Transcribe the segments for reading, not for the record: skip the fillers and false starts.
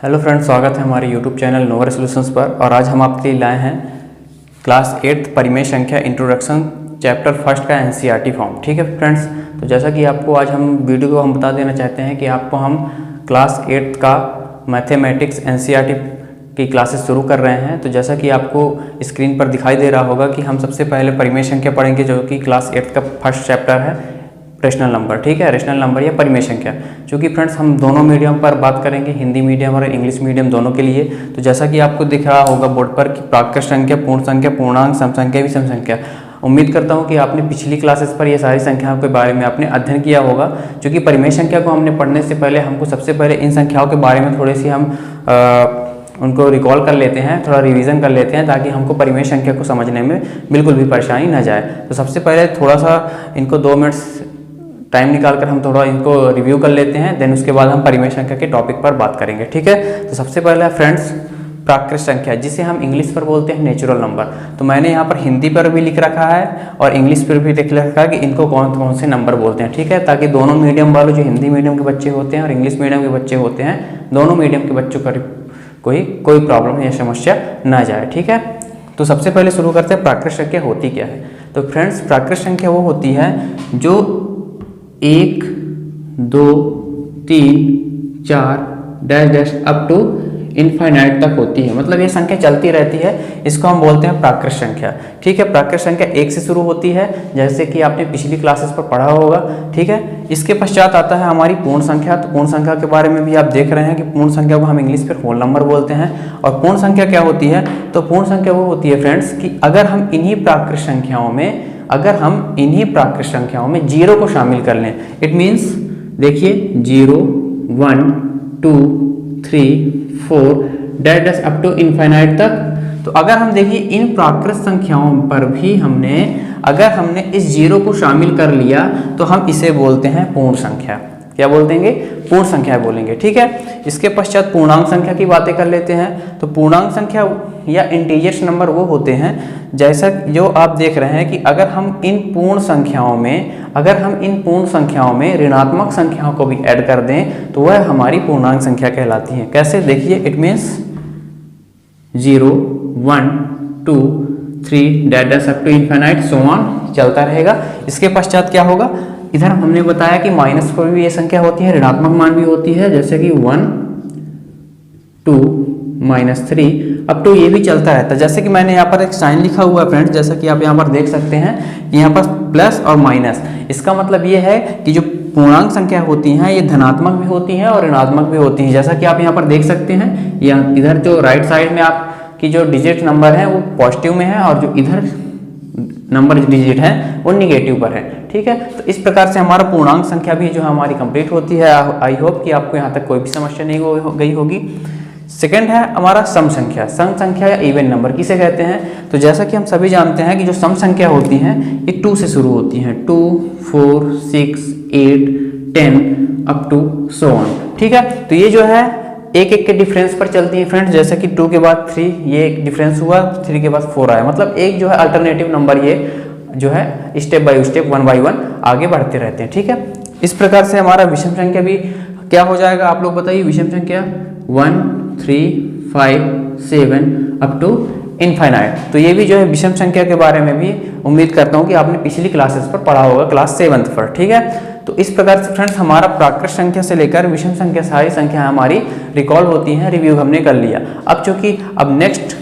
Hello friends, स्वागत है हमारे यूट्यूब चैनल नोवर सॉल्यूशंस पर। और आज हम आपके लिए लाए हैं क्लास 8 परिमेय संख्या इंट्रोडक्शन चैप्टर फर्स्ट का एनसीईआरटी फॉर्म। ठीक है फ्रेंड्स, तो जैसा कि आपको आज हम वीडियो को हम बता देना चाहते हैं कि आपको हम क्लास 8 का मैथमेटिक्स एनसीईआरटी की क्लासेस शुरू कर रहे हैं। तो जैसा कि आपको स्क्रीन पर दिखाई दे रहा होगा कि हम सबसे पहले परिमेय संख्या पढ़ेंगे, जो कि क्लास 8 का फर्स्ट चैप्टर है, रेशनल नंबर। ठीक है, रेशनल नंबर या परिमेय संख्या। क्योंकि फ्रेंड्स हम दोनों मीडियम पर बात करेंगे, हिंदी मीडियम और इंग्लिश मीडियम दोनों के लिए। तो जैसा कि आपको दिख रहा होगा बोर्ड पर कि प्राकृत संख्या, पूर्ण संख्या, पूर्णांक, सम संख्या, विषम संख्या। उम्मीद करता हूं कि आपने पिछली क्लासेस पर ये सारी संख्याओं के बारे में आपने अध्ययन किया होगा। क्योंकि परिमेय संख्या को हमने पढ़ने से पहले हमको सबसे पहले इन संख्याओं के बारे में थोड़ी सी हम उनको रिकॉल कर लेते हैं, थोड़ा रिवीजन कर लेते हैं, ताकि हमको परिमेय संख्या को समझने में बिल्कुल भी परेशानी न जाए। तो सबसे पहले थोड़ा सा इनको 2 मिनट्स टाइम निकालकर हम थोड़ा इनको रिव्यू कर लेते हैं, देन उसके बाद हम परिमेय संख्या के टॉपिक पर बात करेंगे। ठीक है, तो सबसे पहले फ्रेंड्स प्राकृत संख्या, जिसे हम इंग्लिश पर बोलते हैं नेचुरल नंबर। तो मैंने यहाँ पर हिंदी पर भी लिख रखा है और इंग्लिश पर भी लिख रखा है कि इनको कौन कौन से नंबर बोलते हैं। ठीक है, ताकि दोनों मीडियम वालों, जो हिंदी मीडियम के बच्चे होते हैं और इंग्लिश मीडियम के बच्चे होते हैं, दोनों मीडियम के बच्चों का कोई प्रॉब्लम या समस्या ना जाए। ठीक है, तो सबसे पहले शुरू करते हैं प्राकृत संख्या होती क्या है। तो फ्रेंड्स प्राकृत संख्या वो होती है जो 1, 2, 3, 4 dash dash up to infinite तक होती है। मतलब ये संख्या चलती रहती है, इसको हम बोलते हैं प्राकृत संख्या। ठीक है, प्राकृत संख्या 1 से शुरू होती है, जैसे कि आपने पिछली क्लासेस पर पढ़ा होगा। ठीक है, इसके पश्चात आता है हमारी पूर्ण संख्या। तो पूर्ण संख्या के बारे में भी आप देख रहे हैं कि पूर्ण संख्या को हम इंग्लिश में होल नंबर बोलते हैं। और पूर्ण संख्या क्या होती है? तो पूर्ण संख्या वो होती है फ्रेंड्स कि अगर हम इन्हीं प्राकृत संख्याओं में 0 को शामिल कर लें। इट मीन्स देखिए 0, 1, 2, 3, 4 dash dash up to infinite तक। तो अगर हम देखिए इन प्राकृत संख्याओं पर भी अगर हमने इस 0 को शामिल कर लिया, तो हम इसे बोलते हैं पूर्ण संख्या। क्या बोलेंगे? पूर्ण संख्या बोलेंगे। ठीक है, इसके पश्चात पूर्णांक संख्या की बातें कर लेते हैं। तो पूर्णांक संख्या या इंटीजर्स नंबर वो होते हैं, जैसा जो आप देख रहे हैं कि अगर हम इन पूर्ण संख्याओं में ऋणात्मक संख्याओं को भी ऐड कर दें, तो वह हमारी पूर्णांक संख्या कहलाती है। कैसे? देखिए, it means 0, 1, 2, 3 dash up to infinite so on चलता रहेगा। इसके पश्चात क्या होगा? इधर हमने बताया कि माइनस पर भी ये संख्या होती है, ऋणात्मक मान भी होती है, जैसे कि 1, 2, -3 अप टू ये भी चलता रहता है। जैसे कि मैंने यहाँ पर एक साइन लिखा हुआ है फ्रेंड्स, जैसा कि आप यहाँ पर देख सकते हैं कि यहाँ पर प्लस और माइनस। इसका मतलब ये है कि जो पूर्णांक संख्या होती हैं ये धनात्मक भी होती हैं और ऋणात्मक भी होती हैं। जैसा कि आप यहाँ पर देख सकते हैं, यहाँ इधर जो राइट साइड में आपकी जो डिजिट नंबर है वो पॉजिटिव में है, और जो इधर नंबर डिजिट है वो निगेटिव पर है। ठीक है, तो इस प्रकार से हमारा पूर्णांक संख्या भी जो हमारी कंप्लीट होती है। आई होप कि आपको यहाँ तक कोई भी समस्या नहीं हो गई होगी। सेकंड है हमारा सम संख्या। सम संख्या या इवन नंबर किसे कहते हैं? तो जैसा कि हम सभी जानते हैं कि जो सम संख्या होती हैं ये 2 से शुरू होती हैं। 2, 4, 6, 8, 10 अप टू सो ऑन। ठीक है, तो ये जो है एक के डिफरेंस पर चलती है फ्रेंड्स। जैसे कि 2 के बाद 3 ये एक डिफरेंस हुआ, 3 के बाद 4 आया। मतलब एक जो है अल्टरनेटिव नंबर ये जो है स्टेप बाय स्टेप 1 बाय 1 आगे बढ़ते रहते हैं। ठीक है, इस प्रकार से हमारा विषम संख्या भी क्या हो जाएगा, आप लोग बताइए। विषम संख्या 1, 3, 5, 7 अप टू इनफाइनाइट। तो ये भी जो है विषम संख्या के बारे में भी उम्मीद करता हूँ कि आपने पिछली क्लासेस पर पढ़ा होगा, क्लास 7th पर। ठीक है, तो इस प्रकार से फ्रेंड्स हमारा प्राकृत संख्या से लेकर विषम संख्या सारी संख्या हमारी रिकॉल होती हैं, रिव्यू हमने कर लिया। अब नेक्स्ट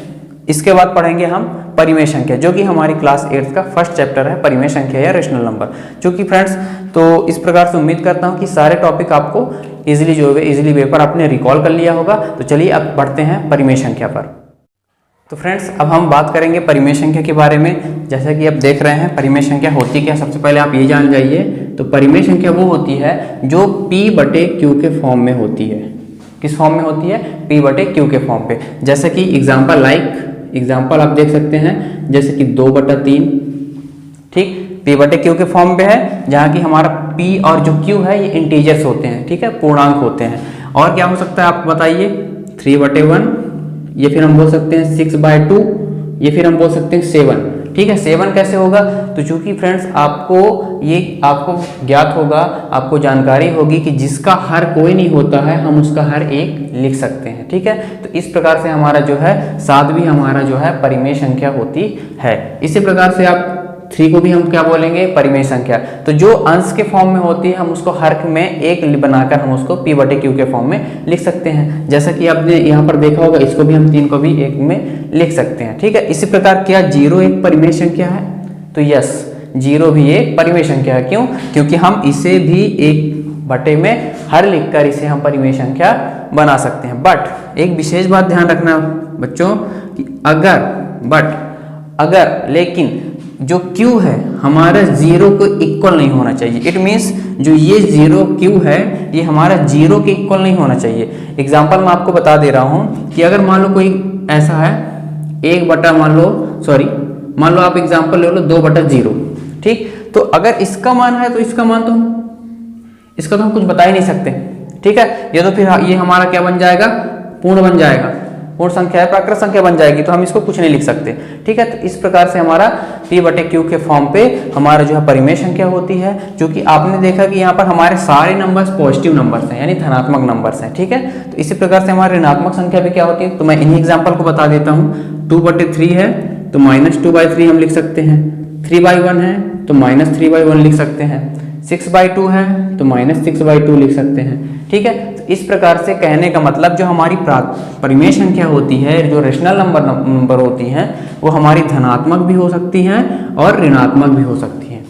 इसके बाद पढ़ेंगे हम परिमेय संख्या, जो कि हमारी क्लास 8 का फर्स्ट चैप्टर है, परिमेय संख्या या रेशनल नंबर। जो कि फ्रेंड्स तो इस प्रकार से उम्मीद करता हूँ कि सारे टॉपिक आपको इजीली वे पर आपने रिकॉल कर लिया होगा। तो चलिए अब बढ़ते हैं परिमेय संख्या पर। तो फ्रेंड्स अब हम बात करेंगे परिमेय संख्या के बारे में। जैसा कि आप देख रहे हैं परिमेय संख्या होती क्या, सबसे पहले आप ये जान जाइए। तो परिमेय संख्या वो होती है जो P/Q के फॉर्म में होती है। किस फॉर्म में होती है? P/Q के फॉर्म पे। जैसे कि एग्जाम्पल आप देख सकते हैं, जैसे कि 2/3। ठीक, P/Q के फॉर्म पे है, जहाँ की हमारा P और जो Q है ये इंटीजर्स होते हैं। ठीक है, पूर्णांक होते हैं। और क्या हो सकता है आप बताइए? 3/1, ये फिर हम बोल सकते हैं 6/2, ये फिर हम बोल सकते हैं 7। ठीक है। 7 कैसे होगा, तो चूंकि फ्रेंड्स आपको ज्ञात होगा, आपको जानकारी होगी कि जिसका हर कोई नहीं होता है हम उसका हर एक लिख सकते हैं, ठीक है। तो इस प्रकार से हमारा जो है 7 भी हमारा जो है परिमेय संख्या होती है। इसी प्रकार से आप 3 को भी हम क्या बोलेंगे, परिमेय संख्या। तो जो अंश के फॉर्म में होती है हम उसको हर में एक बनाकर हम उसको p/q के फॉर्म में लिख सकते हैं। जैसा कि आपने यहाँ पर देखा होगा, इसको भी हम 3 को भी एक में लिख सकते हैं, ठीक है। इसी प्रकार क्या 0 एक परिमेय संख्या है, तो यस 0 भी एक परिमेय संख्या है। क्यों, क्योंकि हम इसे भी 1/, में हर लिखकर इसे हम परिमेय संख्या बना सकते हैं। बट एक विशेष बात ध्यान रखना बच्चों कि अगर लेकिन जो q है हमारा 0 को इक्वल नहीं होना चाहिए। इट मीन्स जो ये 0 q है ये हमारा 0 के इक्वल नहीं होना चाहिए। एग्जाम्पल मैं आपको बता दे रहा हूँ कि अगर मान लो कोई ऐसा है 1/, मान लो आप एग्जाम्पल ले लो 2/0, ठीक। तो अगर इसका मान है तो इसका तो हम कुछ बता ही नहीं सकते, ठीक है। ये तो फिर ये हमारा क्या बन जाएगा, पूर्ण बन जाएगा, पूर्ण संख्या है, प्राकृत संख्या बन जाएगी, तो हम इसको कुछ नहीं लिख सकते, ठीक है। तो इस प्रकार से हमारा p/q के फॉर्म पे हमारा जो है परिमेय संख्या होती है। जो कि आपने देखा कि यहाँ पर हमारे सारे नंबर्स पॉजिटिव नंबर्स हैं, यानी धनात्मक नंबर्स हैं, ठीक है। तो इसी प्रकार से हमारी ऋणात्मक संख्या भी क्या होती है, तो मैं इन्हीं एग्जाम्पल को बता देता हूँ। 2/3 है तो -2/3 हम लिख सकते हैं। 3/1 है तो -3/1 लिख सकते हैं। 6/2 है तो -6/2 लिख सकते हैं, ठीक है। तो इस प्रकार से कहने का मतलब जो हमारी परिमेय संख्या होती है, जो रेशनल नंबर होती हैं, वो हमारी धनात्मक भी हो सकती हैं और ऋणात्मक भी हो सकती हैं,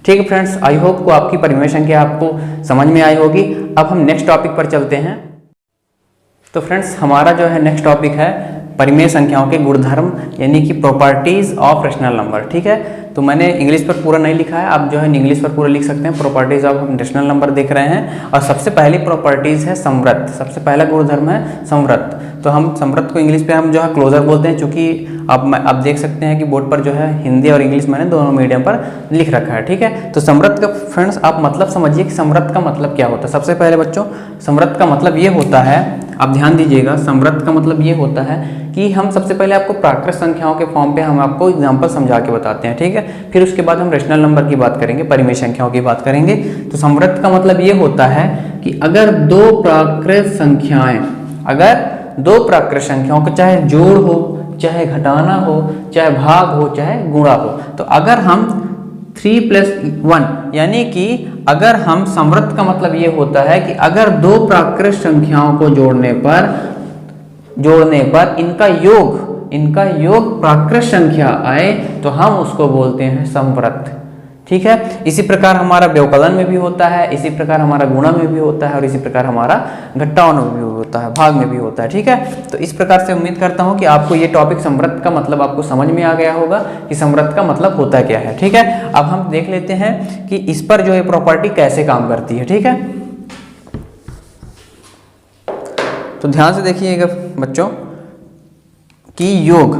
ठीक है फ्रेंड्स। आई होप को आपकी परिमेय संख्या आपको समझ में आई होगी। अब हम नेक्स्ट टॉपिक पर चलते हैं। तो फ्रेंड्स हमारा जो है नेक्स्ट टॉपिक है परिमेय संख्याओं के गुणधर्म, यानी कि प्रॉपर्टीज ऑफ रेशनल नंबर, ठीक है। तो मैंने इंग्लिश पर पूरा नहीं लिखा है, आप जो है इंग्लिश पर पूरा लिख सकते हैं। प्रॉपर्टीज ऑफ रेशनल नंबर देख रहे हैं, और सबसे पहली प्रॉपर्टीज है समवृत्त। सबसे पहला गुणधर्म है समवृत्त। तो हम समवृत्त को इंग्लिश पे हम जो है क्लोजर बोलते हैं, चूंकि आप देख सकते हैं कि बोर्ड पर जो है हिंदी और इंग्लिश मैंने दोनों मीडियम पर लिख रखा है, ठीक है। तो समवृत्त का फ्रेंड्स आप मतलब समझिए कि समवृत्त का मतलब क्या होता है। सबसे पहले बच्चों समवृत्त का मतलब ये होता है, आप ध्यान दीजिएगा, समवृत्त का मतलब ये होता है कि हम सबसे पहले आपको प्राकृत संख्याओं के फॉर्म पे हम आपको एग्जांपल समझा के बताते हैं, ठीक है। फिर उसके बाद हम रेशनल नंबर की बात करेंगे, परिमेय संख्याओं की बात करेंगे। तो समवृत्त का मतलब ये होता है कि अगर दो प्राकृत संख्याओं को चाहे जोड़ हो, चाहे घटाना हो, चाहे भाग हो, चाहे गुणा हो, तो अगर हम 3+1 यानी कि अगर हम समवृत्त का मतलब ये होता है कि अगर दो प्राकृत संख्याओं को जोड़ने पर इनका योग प्राकृत संख्या आए तो हम उसको बोलते हैं समवृत्त, ठीक है। इसी प्रकार हमारा व्यवकलन में भी होता है, इसी प्रकार हमारा गुणा में भी होता है, और इसी प्रकार हमारा घटाव में भी होता है, भाग में भी होता है, ठीक है। तो इस प्रकार से उम्मीद करता हूं कि आपको ये टॉपिक समवृत्त का मतलब आपको समझ में आ गया होगा कि समवृत्त का मतलब होता क्या है, ठीक है। अब हम देख लेते हैं कि इस पर जो है प्रॉपर्टी कैसे काम करती है, ठीक है। तो ध्यान से देखिएगा बच्चों कि योग,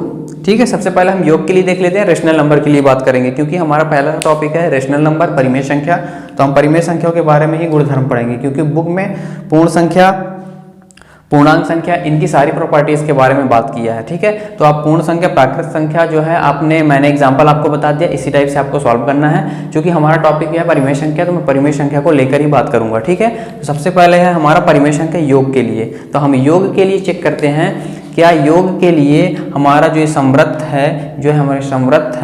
ठीक है। सबसे पहले हम योग के लिए देख लेते हैं, रेशनल नंबर के लिए बात करेंगे, क्योंकि हमारा पहला टॉपिक है रेशनल नंबर, परिमेय संख्या। तो हम परिमेय संख्याओं के बारे में ही गुणधर्म पढ़ेंगे, क्योंकि बुक में पूर्ण संख्या, पूर्णांक संख्या, इनकी सारी प्रॉपर्टीज के बारे में बात किया है, ठीक है। तो आप पूर्ण संख्या, प्राकृत संख्या जो है मैंने एग्जांपल आपको बता दिया, इसी टाइप से आपको सॉल्व करना है। क्योंकि हमारा टॉपिक है परिमेय संख्या, तो मैं परिमेय संख्या को लेकर ही बात करूंगा, ठीक है। तो सबसे पहले है हमारा परिमेय संख्या योग के लिए। तो हम योग के लिए चेक करते हैं क्या योग के लिए हमारा जो समवृत्त है,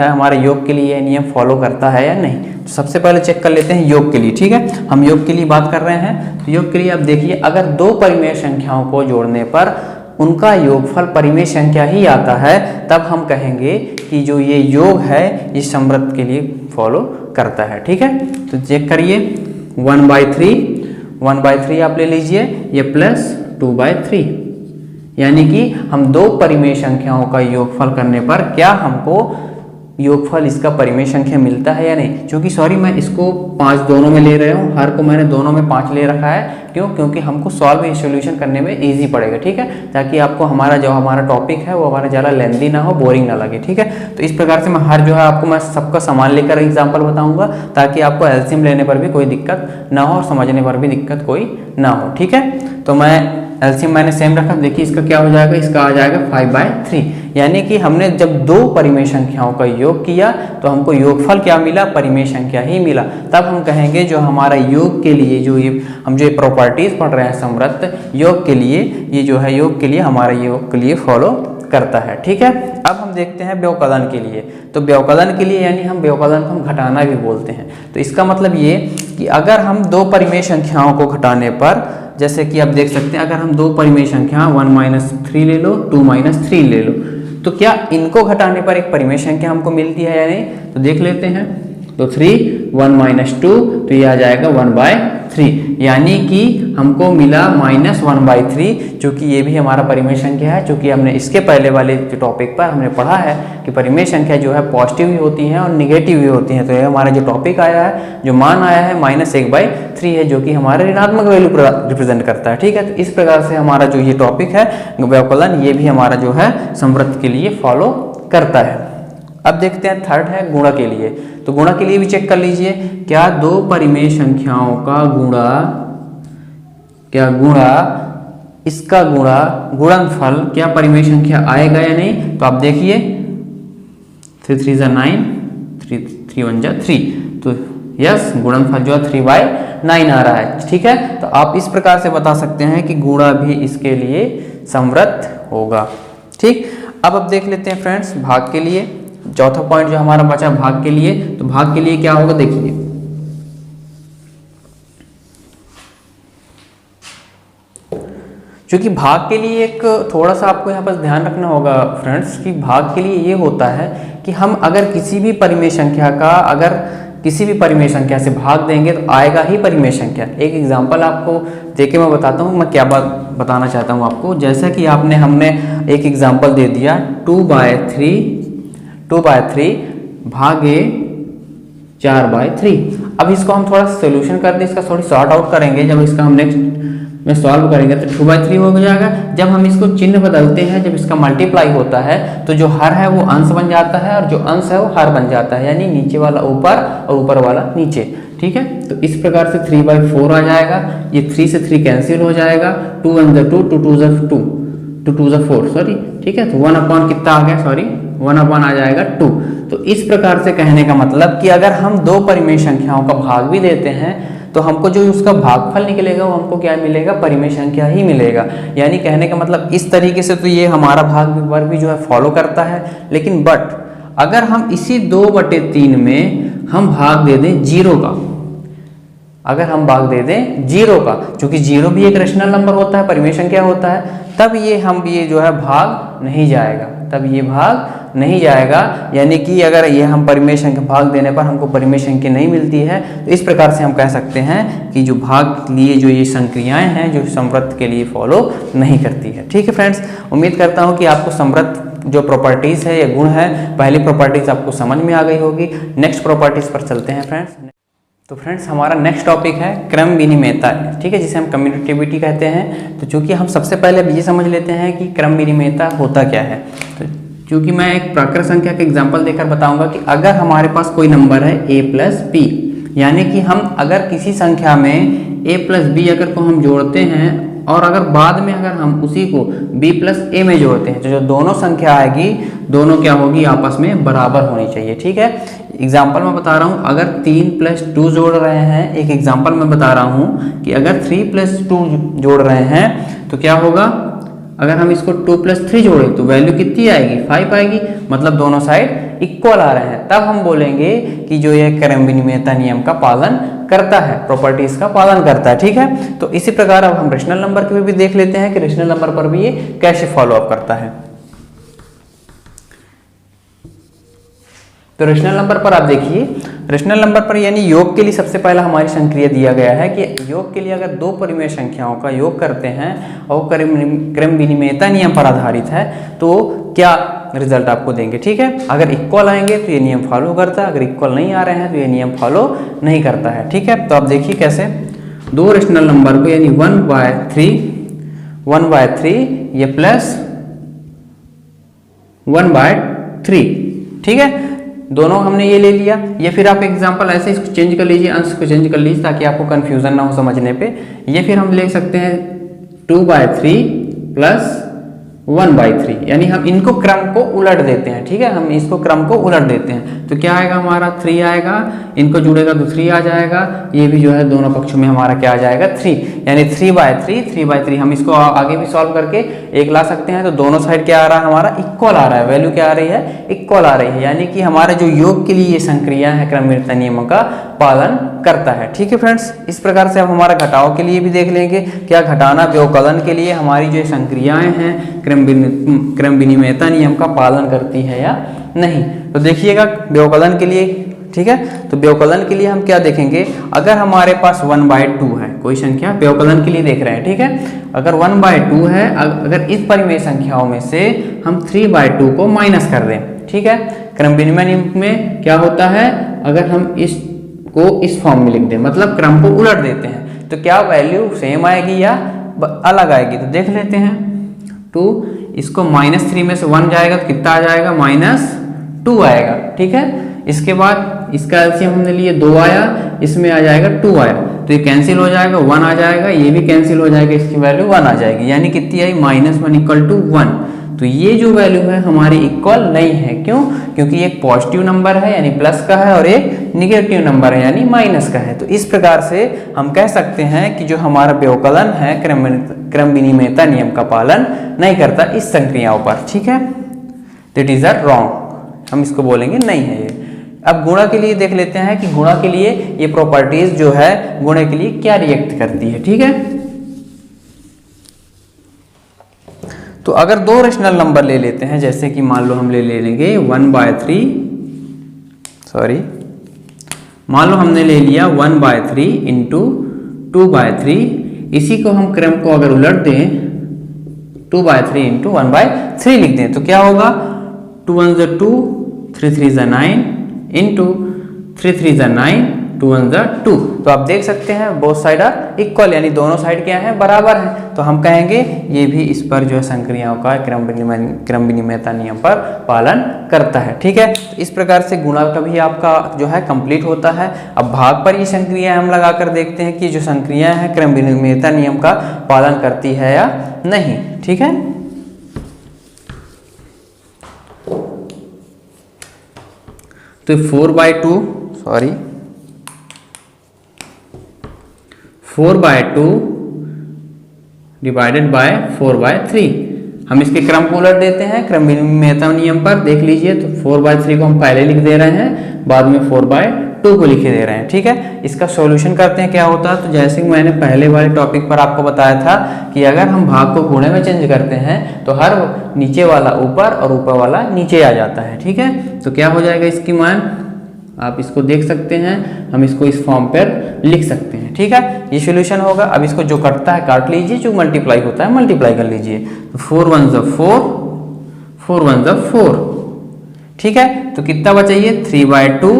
हमारे योग के लिए नियम फॉलो करता है या नहीं। तो सबसे पहले चेक कर लेते हैं योग के लिए, ठीक है। हम योग के लिए बात कर रहे हैं, तो योग के लिए आप देखिए, अगर दो परिमेय संख्याओं को जोड़ने पर उनका योगफल परिमेय संख्या ही आता है, तब हम कहेंगे कि जो ये योग है ये समवृत्त के लिए फॉलो करता है, ठीक है। तो चेक करिए 1/3 आप ले लीजिए, ये प्लस 2/3, यानी कि हम दो परिमेय संख्याओं का योगफल करने पर क्या हमको योगफल इसका परिमेय संख्या मिलता है या नहीं। क्योंकि सॉरी मैं इसको 5 दोनों में ले रहा हूँ, हर को मैंने दोनों में 5 ले रखा है। क्यों? क्योंकि हमको सॉल्व सॉल्यूशन करने में इजी पड़ेगा, ठीक है, ताकि आपको हमारा टॉपिक है वो हमारा ज़्यादा लेंदी ना हो, बोरिंग ना लगे, ठीक है। तो इस प्रकार से मैं हर जो है आपको मैं सबका सामान लेकर एग्जाम्पल बताऊंगा, ताकि आपको एलसीएम लेने पर भी कोई दिक्कत ना हो और समझने पर भी दिक्कत कोई ना हो, ठीक है। तो मैं एलसीएम मैंने सेम रखा, देखिए इसका क्या हो जाएगा, इसका आ जाएगा 5/3। यानी कि हमने जब दो परिमेय संख्याओं का योग किया तो हमको योगफल क्या मिला, परिमेय संख्या ही मिला। तब हम कहेंगे जो हमारा योग के लिए जो ये हम जो प्रॉपर्टीज पढ़ रहे हैं समवृत्त योग के लिए, ये जो है योग के लिए हमारा योग के लिए फॉलो करता है। ठीक है, अब हम देखते हैं व्यवकलन के लिए। तो व्यवकलन के लिए यानी हम व्यवकलन को हम घटाना भी बोलते हैं। तो इसका मतलब ये कि अगर हम दो परिमेय संख्याओं को घटाने पर, जैसे कि आप देख सकते हैं, अगर हम दो परिमेय संख्या 1 - 3 ले लो, 2 - 3 ले लो, तो क्या इनको घटाने पर एक परिमेय संख्या हमको मिलती है या नहीं, तो देख लेते हैं। तो 3 1 - 2 तो ये आ जाएगा 1/3, यानी कि हमको मिला -1/3, चूंकि ये भी हमारा परिमेय संख्या है। चूंकि हमने इसके पहले वाले जो टॉपिक पर हमने पढ़ा है कि परिमेय संख्या जो है पॉजिटिव भी होती है और निगेटिव भी होती है। तो ये हमारा जो टॉपिक आया है, जो मान आया है -1/3 है, जो कि हमारे ऋणात्मक वैल्यू रिप्रेजेंट करता है। ठीक है, तो इस प्रकार से हमारा जो ये टॉपिक है व्यवकलन, ये भी हमारा जो है समवृत्त के लिए फॉलो करता है। अब देखते हैं थर्ड है गुणा के लिए। तो गुणा के लिए भी चेक कर लीजिए, क्या दो परिमेय संख्याओं का गुणा, क्या गुणा, इसका गुणा, गुणनफल क्या परिमेय संख्या आएगा या नहीं। तो आप देखिए 3 3 = 9, 3 1 = 3, तो यस गुणनफल जो है 3/9 आ रहा है। ठीक है, तो आप इस प्रकार से बता सकते हैं कि गुणा भी इसके लिए समवृत्त होगा। ठीक, अब देख लेते हैं फ्रेंड्स भाग के लिए। चौथा पॉइंट जो हमारा बचा भाग के लिए, तो भाग के लिए क्या होगा देखिए, क्योंकि भाग के लिए एक थोड़ा सा आपको यहाँ पर ध्यान रखना होगा फ्रेंड्स कि भाग के लिए ये होता है कि हम अगर किसी भी परिमेय संख्या का, अगर किसी भी परिमेय संख्या से भाग देंगे तो आएगा ही परिमेय संख्या। एक एग्जांपल आपको देके मैं बताता हूँ मैं क्या बात बताना चाहता हूँ आपको। जैसा कि हमने एक एग्जांपल दे दिया 2/3 भागे 4/3। अब इसको हम थोड़ा सोल्यूशन कर दें, इसका थोड़ी सॉर्ट आउट करेंगे। जब इसका हम नेक्स्ट में सॉल्व करेंगे तो 2/3 हो जाएगा। जब हम इसको चिन्ह बदलते हैं, जब इसका मल्टीप्लाई होता है तो जो हर है वो अंश बन जाता है और जो अंश है वो हर बन जाता है, यानी नीचे वाला ऊपर और ऊपर वाला नीचे। ठीक है, तो इस प्रकार से 3/4 आ जाएगा। ये 3 से 3 कैंसिल हो जाएगा, 2 1 = 2, 2 2 = 2, 2 2 = 4, सॉरी। ठीक है, तो 1 कितना आ गया, सॉरी 1 आ जाएगा 2। तो इस प्रकार से कहने का मतलब कि अगर हम दो परिमेय संख्याओं का भाग भी देते हैं तो हमको जो उसका भागफल निकलेगा वो हमको क्या मिलेगा, परिमेय संख्या ही मिलेगा। यानी कहने का मतलब इस तरीके से तो ये हमारा भाग वर्ग भी जो है फॉलो करता है। लेकिन बट अगर हम इसी 2/3 में हम भाग दे दें 0 का, अगर हम भाग दे दें 0 का, क्योंकि 0 भी एक रेशनल नंबर होता है, परिमेय संख्या होता है, तब ये जो है भाग नहीं जाएगा, तब ये भाग नहीं जाएगा। यानी कि अगर ये हम परिमेय संख्या भाग देने पर हमको परिमेय संख्या नहीं मिलती है, तो इस प्रकार से हम कह सकते हैं कि जो भाग लिए जो ये संक्रियाएं हैं जो समवृत्त के लिए फॉलो नहीं करती है। ठीक है फ्रेंड्स, उम्मीद करता हूँ कि आपको समवृत्त जो प्रॉपर्टीज है या गुण है, पहली प्रॉपर्टीज आपको समझ में आ गई होगी। नेक्स्ट प्रॉपर्टीज पर चलते हैं फ्रेंड्स। तो फ्रेंड्स हमारा नेक्स्ट टॉपिक है क्रम विनिमेयता। ठीक है, जिसे हम कम्यूटेटिविटी कहते हैं। तो चूंकि हम सबसे पहले ये समझ लेते हैं कि क्रम विनिमेयता होता क्या है। तो क्योंकि मैं एक प्राकृत संख्या का एग्जांपल देकर बताऊंगा कि अगर हमारे पास कोई नंबर है a + b, यानी कि हम अगर किसी संख्या में a + b अगर को हम जोड़ते हैं और अगर बाद में अगर हम उसी को b + a में जोड़ते हैं तो जो दोनों संख्या आएगी दोनों क्या होगी, आपस में बराबर होनी चाहिए। ठीक है, एग्जाम्पल मैं बता रहा हूँ, अगर 3 + 2 जोड़ रहे हैं, एक एग्जाम्पल मैं बता रहा हूँ कि अगर 3 + 2 जोड़ रहे हैं तो क्या होगा, अगर हम इसको 2 + 3 जोड़ें तो वैल्यू कितनी आएगी, 5 आएगी, मतलब दोनों साइड इक्वल आ रहे हैं। तब हम बोलेंगे कि जो ये क्रम विनिमेयता नियम का पालन करता है, प्रॉपर्टीज का पालन करता है। ठीक है, तो इसी प्रकार अब हम रेशनल नंबर के भी देख लेते हैं कि रेशनल नंबर पर भी ये कैसे फॉलो अप करता है। तो रेशनल नंबर पर आप देखिए, रेशनल नंबर पर यानी योग के लिए सबसे पहला हमारी संक्रिया दिया गया है कि योग के लिए अगर दो परिमेय संख्याओं का योग करते हैं और क्रम विनिमेयता नियम पर आधारित है तो क्या रिजल्ट आपको देंगे। ठीक है, अगर इक्वल आएंगे तो ये नियम फॉलो करता है, अगर इक्वल नहीं आ रहे हैं तो ये नियम फॉलो नहीं करता है। ठीक है, तो आप देखिए कैसे दो रेशनल नंबर को यानी 1/3 ये प्लस 1/3। ठीक है, दोनों हमने ये ले लिया। ये फिर आप एग्जांपल ऐसे इसको चेंज कर लीजिए, अंश को चेंज कर लीजिए ताकि आपको कंफ्यूजन ना हो समझने पे। ये फिर हम ले सकते हैं 2/3 प्लस 1/3, यानी हम इनको क्रम को उलट देते हैं। ठीक है, हम इसको क्रम को उलट देते हैं तो क्या आएगा हमारा 3 आएगा, इनको जुड़ेगा तो 3 आ जाएगा, ये भी जो है दोनों पक्षों में हमारा क्या आ जाएगा 3, यानी 3/3 हम इसको आगे भी सॉल्व करके एक ला सकते हैं। तो दोनों साइड क्या आ रहा है हमारा इक्वल आ रहा है, वैल्यू क्या आ रही है इक्वल आ रही है, यानी कि हमारे जो योग के लिए ये संक्रिया है क्रमबद्धता नियमों का पालन करता है। ठीक है फ्रेंड्स, इस प्रकार से अब हमारा घटाव के लिए भी देख लेंगे, क्या घटाना व्यवकलन के लिए हमारी जो संक्रियाएं हैं क्रम विनिमेयता नियम का पालन करती है या नहीं। तो देखिएगा व्यवकलन के लिए, ठीक है, तो व्यवकलन के लिए हम क्या देखेंगे, अगर हमारे पास 1/2 है कोई संख्या, व्यवकलन के लिए देख रहे हैं, ठीक है, अगर 1/2 है, अगर इस परिमेय संख्याओं में से हम 3/2 को माइनस कर दें, ठीक है, क्रम विनिमय नियम में क्या होता है, अगर हम इसको इस फॉर्म में लिख दें, मतलब क्रम को उलट देते हैं, तो क्या वैल्यू सेम आएगी या अलग आएगी। तो देख लेते हैं 2, इसको -3 में से 1 जाएगा तो कितना आ जाएगा -2 आएगा। ठीक है, इसके बाद इसका एलसीएम हमने लिए 2 आया, इसमें आ जाएगा 2 आया, तो ये कैंसिल हो जाएगा, 1 आ जाएगा, ये भी कैंसिल हो जाएगा, इसकी वैल्यू 1 आ जाएगी, यानी कितनी आई -1 = 1। तो ये जो वैल्यू है हमारी इक्वल नहीं है, क्यों, क्योंकि एक पॉजिटिव नंबर है यानी प्लस का है और एक निगेटिव नंबर है यानी माइनस का है। तो इस प्रकार से हम कह सकते हैं कि जो हमारा व्यवकलन है क्रम विनिमेयता नियम का पालन नहीं करता इस संक्रियाओं पर। ठीक है, दैट इज अ रॉन्ग, हम इसको बोलेंगे नहीं है ये। अब गुणा के लिए देख लेते हैं कि गुणा के लिए ये प्रॉपर्टीज जो है गुणे के लिए क्या रिएक्ट करती है। ठीक है, तो अगर दो रेशनल नंबर ले लेते हैं, जैसे कि मान लो हम ले लेंगे 1/3, मान लो हमने ले लिया 1/3 × 2/3, इसी को हम क्रम को अगर उलट दें 2/3 × 1/3 लिख दें, तो क्या होगा 2 1 = 2, 3 3 = 9 × 3 3 = 9, 2 1 = 2। तो आप देख सकते हैं बोथ साइड आर इक्वल, यानी दोनों साइड क्या है बराबर है। तो हम कहेंगे ये भी इस पर जो है संक्रियाओं का क्रम विनिमेयता नियम पर पालन करता है। ठीक है, तो इस प्रकार से गुणा का भी आपका जो है कंप्लीट होता है। अब भाग पर ये संक्रिया हम लगाकर देखते हैं कि जो संक्रिया है क्रम विनिमेयता नियम का पालन करती है या नहीं। ठीक है, तो 4/2 डिवाइडेड बाय 4/3, हम इसके क्रम को उलट देते हैं क्रम विनिमेयता नियम पर। देख लीजिए, तो 4/3 को हम पहले लिख दे रहे हैं, बाद में 4/2 को लिखे दे रहे हैं। ठीक है, इसका सॉल्यूशन करते हैं, क्या होता है, तो जैसे कि मैंने पहले वाले टॉपिक पर आपको बताया था कि अगर हम भाग को गुणे में चेंज करते हैं तो हर नीचे वाला ऊपर और ऊपर वाला नीचे आ जाता है। ठीक है, तो क्या हो जाएगा इसकी मान, आप इसको देख सकते हैं, हम इसको इस फॉर्म पर लिख सकते हैं। ठीक है, ये सॉल्यूशन होगा। अब इसको जो कटता है काट लीजिए, जो मल्टीप्लाई होता है मल्टीप्लाई कर लीजिए, तो 4 1 = 4, 4 1 = 4। ठीक है, तो कितना बचा ये 3/2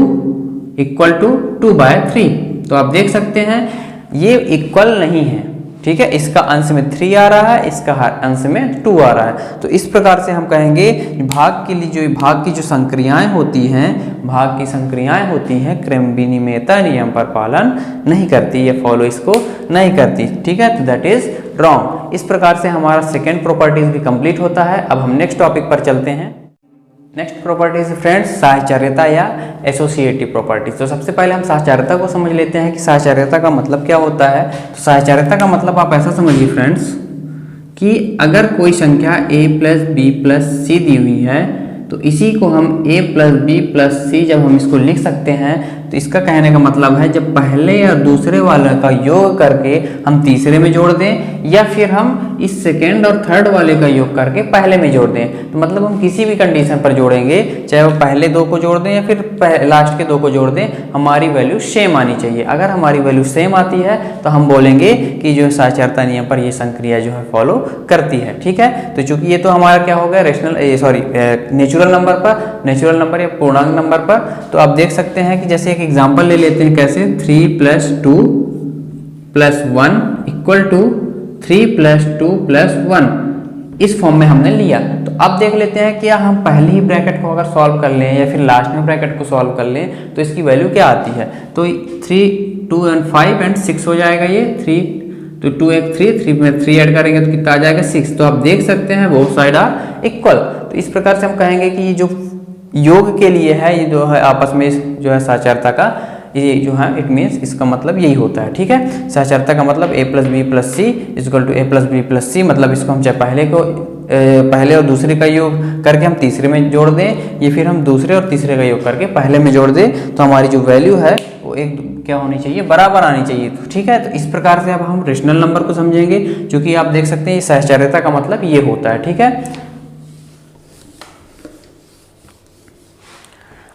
= 2/3। तो आप देख सकते हैं ये इक्वल नहीं है। ठीक है, इसका अंश में 3 आ रहा है, इसका अंश में 2 आ रहा है। तो इस प्रकार से हम कहेंगे भाग के लिए जो भाग की जो संक्रियाएं होती हैं, भाग की संक्रियाएं होती हैं क्रम विनिमेयता नियम पर पालन नहीं करती, ये फॉलो इसको नहीं करती। ठीक है, तो दैट इज रॉन्ग। इस प्रकार से हमारा सेकेंड प्रॉपर्टीज भी कंप्लीट होता है। अब हम नेक्स्ट टॉपिक पर चलते हैं। नेक्स्ट प्रॉपर्टीज फ्रेंड्स साहचर्यता या एसोसिएटिव प्रॉपर्टीज। तो सबसे पहले हम साहचर्यता को समझ लेते हैं कि साहचर्यता का मतलब क्या होता है। तो साहचर्यता का मतलब आप ऐसा समझिए फ्रेंड्स कि अगर कोई संख्या a + b + c दी हुई है, तो इसी को हम a + b + c जब हम इसको लिख सकते हैं, तो इसका कहने का मतलब है जब पहले या दूसरे वाले का योग करके हम तीसरे में जोड़ दें, या फिर हम इस सेकेंड और थर्ड वाले का योग करके पहले में जोड़ दें। तो मतलब हम किसी भी कंडीशन पर जोड़ेंगे, चाहे वो पहले 2 को जोड़ दें या फिर लास्ट के 2 को जोड़ दें, हमारी वैल्यू सेम आनी चाहिए। अगर हमारी वैल्यू सेम आती है तो हम बोलेंगे कि जो साहचर्यता नियम पर ये संक्रिया जो है फॉलो करती है। ठीक है, तो चूंकि ये तो हमारा क्या हो गया नेचुरल नंबर या पूर्णांक नंबर पर। तो आप देख सकते हैं कि जैसे एक एग्जांपल ले लेते हैं, कैसे 3 + 2 + 1 = 3 + 2 + 1, इस फॉर्म में हमने लिया। तो अब देख लेते हैं कि हम पहले ही ब्रैकेट को अगर सॉल्व कर लें या फिर लास्ट में ब्रैकेट को सॉल्व कर लें तो इसकी वैल्यू क्या आती है। तो 3 2 5 6 हो जाएगा, ये तो 2 एक 3 में 3 ऐड करेंगे तो कितना आ जाएगा 6। तो आप देख सकते हैं बोथ साइड आर इक्वल। तो इस प्रकार से हम कहेंगे कि ये जो योग के लिए है, ये जो है आपस में जो है साहचर्यता का ये जो है इट मीन्स इसका मतलब यही होता है। ठीक है, साहचर्यता का मतलब a + b + c equal to a + b + c। मतलब इसको हम चाहे पहले और दूसरे का योग करके हम तीसरे में जोड़ दें, या फिर हम दूसरे और तीसरे का योग करके पहले में जोड़ दें, तो हमारी जो वैल्यू है वो एक क्या होनी चाहिए, बराबर आनी चाहिए। तो ठीक है, तो इस प्रकार से अब हम रेशनल नंबर को समझेंगे, जो कि आप देख सकते हैं साहचर्यता का मतलब ये होता है। ठीक है,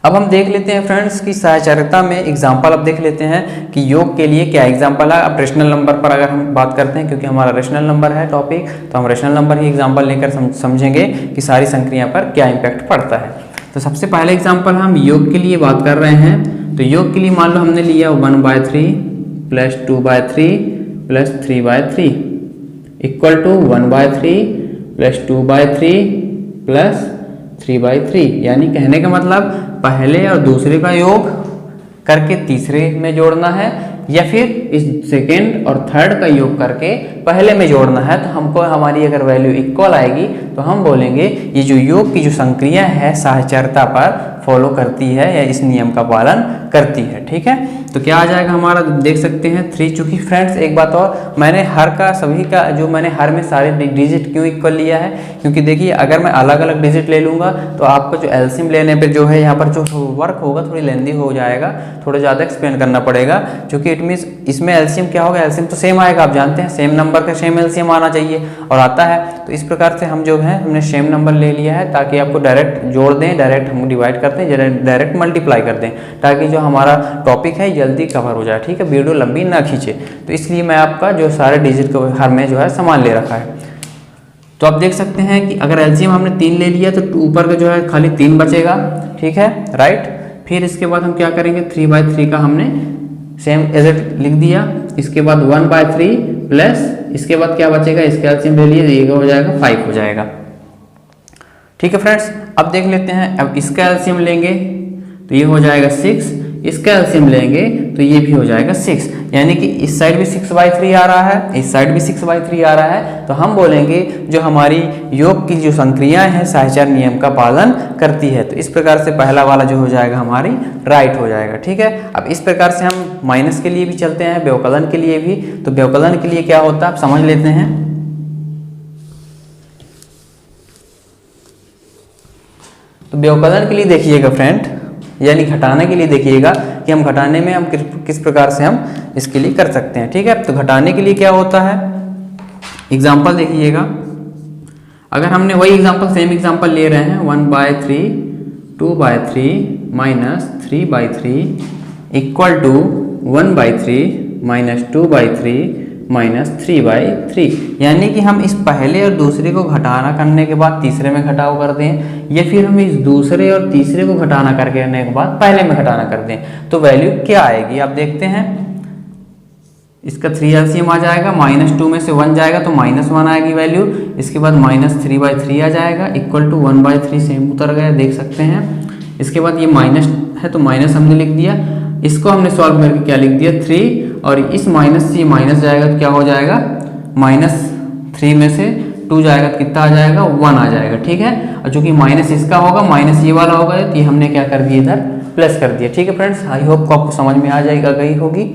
अब हम देख लेते हैं फ्रेंड्स कि साहचर्यता में एग्जाम्पल अब देख लेते हैं कि योग के लिए क्या एग्जाम्पल है। अब रेशनल नंबर पर अगर हम बात करते हैं, क्योंकि हमारा रेशनल नंबर है टॉपिक, तो हम रेशनल नंबर ही एग्जाम्पल लेकर समझेंगे कि सारी संक्रिया पर क्या इम्पैक्ट पड़ता है। तो सबसे पहले एग्जाम्पल हम योग के लिए बात कर रहे हैं। तो योग के लिए मान लो हमने लिया 1/3 + 2/3 + 3/3 इक्वल टू 1/3 + 2/3 + 3/3। यानी कहने का मतलब पहले और दूसरे का योग करके तीसरे में जोड़ना है, या फिर इस सेकेंड और थर्ड का योग करके पहले में जोड़ना है। तो हमको हमारी अगर वैल्यू इक्वल आएगी तो हम बोलेंगे ये जो योग की जो संक्रिया है साहचर्यता पर फॉलो करती है या इस नियम का पालन करती है। ठीक है, तो क्या आ जाएगा हमारा, देख सकते हैं 3। चूंकि फ्रेंड्स एक बात और, मैंने हर का सभी का जो मैंने हर में सारे डिजिट क्यों इक्वल लिया है, क्योंकि देखिए अगर मैं अलग अलग डिजिट ले लूँगा तो आपको जो एलसीएम लेने पे जो है यहाँ पर जो वर्क होगा थोड़ी लेंदी हो जाएगा, थोड़ा ज़्यादा एक्सप्लेन करना पड़ेगा। क्योंकि इट मीन्स इसमें एलसीएम क्या होगा, एलसीएम तो सेम आएगा, आप जानते हैं सेम नंबर का सेम एलसीएम आना चाहिए और आता है। तो इस प्रकार से हम जो है हमने सेम नंबर ले लिया है ताकि आपको डायरेक्ट जोड़ दें, डायरेक्ट हम डिवाइड करते हैं, डायरेक्ट मल्टीप्लाई कर दें, ताकि जो हमारा टॉपिक है जल्दी कवर हो जाए। ठीक है, वीडियो लंबी ना खींचे। तो इसलिए मैं आपका जो सारे डिजिट को हर में जो है सामान ले रखा है। तो आप देख सकते हैं कि अगर एलसीएम हमने 3 ले लिया तो ऊपर का जो है खाली 3 बचेगा। ठीक है, राइट। फिर इसके बाद हम क्या करेंगे, 3/3 का हमने सेम एज इट लिख दिया। इसके बाद 1/3 प्लस इसके बाद क्या बचेगा, इसका एलसीएम ले लिए, ये हो जाएगा 5 हो जाएगा। ठीक है फ्रेंड्स, अब देख लेते हैं, अब इसका एलसीएम लेंगे तो ये हो जाएगा 6, इसका एलसीएम लेंगे तो ये भी हो जाएगा 6। यानी कि इस साइड भी 6/3 आ रहा है, इस साइड भी 6/3 आ रहा है। तो हम बोलेंगे जो हमारी योग की जो संक्रियाएं हैं साहचर्य नियम का पालन करती है। तो इस प्रकार से पहला वाला जो हो जाएगा हमारी राइट हो जाएगा। ठीक है, अब इस प्रकार से हम माइनस के लिए भी चलते हैं, व्यवकलन के लिए भी। तो व्यवकलन के लिए क्या होता है आप समझ लेते हैं। तो व्यवकलन के लिए देखिएगा फ्रेंड, यानी घटाने के लिए देखिएगा कि हम घटाने में हम किस प्रकार से हम इसके लिए कर सकते हैं। ठीक है, तो घटाने के लिए क्या होता है, एग्जाम्पल देखिएगा। अगर हमने वही एग्जाम्पल सेम एग्जाम्पल ले रहे हैं 1/3 2/3 - 3/3 इक्वल टू 1/3 - 2/3 - 3/3। यानी कि हम इस पहले और दूसरे को घटाना करने के बाद तीसरे में घटाव कर दें, या फिर हम इस दूसरे और तीसरे को घटाना करने के बाद पहले में घटाना कर दें, तो वैल्यू क्या आएगी आप देखते हैं। इसका 3 एलसीएम आ जाएगा, -2 में से 1 जाएगा तो -1 आएगी वैल्यू। इसके बाद -3/3 आ जाएगा इक्वल टू 1/3 सेम उतर गया, देख सकते हैं। इसके बाद ये माइनस है तो माइनस हमने लिख दिया, इसको हमने सॉल्व करके क्या लिख दिया 3, और इस माइनस से माइनस जाएगा तो क्या हो जाएगा, -3 में से 2 जाएगा तो कितना आ जाएगा 1 आ जाएगा। ठीक है, और चूंकि माइनस इसका होगा माइनस ये वाला होगा तो ये हमने क्या कर दिया इधर प्लस कर दिया। ठीक है फ्रेंड्स, आई होप आपको समझ में आ जाएगा गई होगी।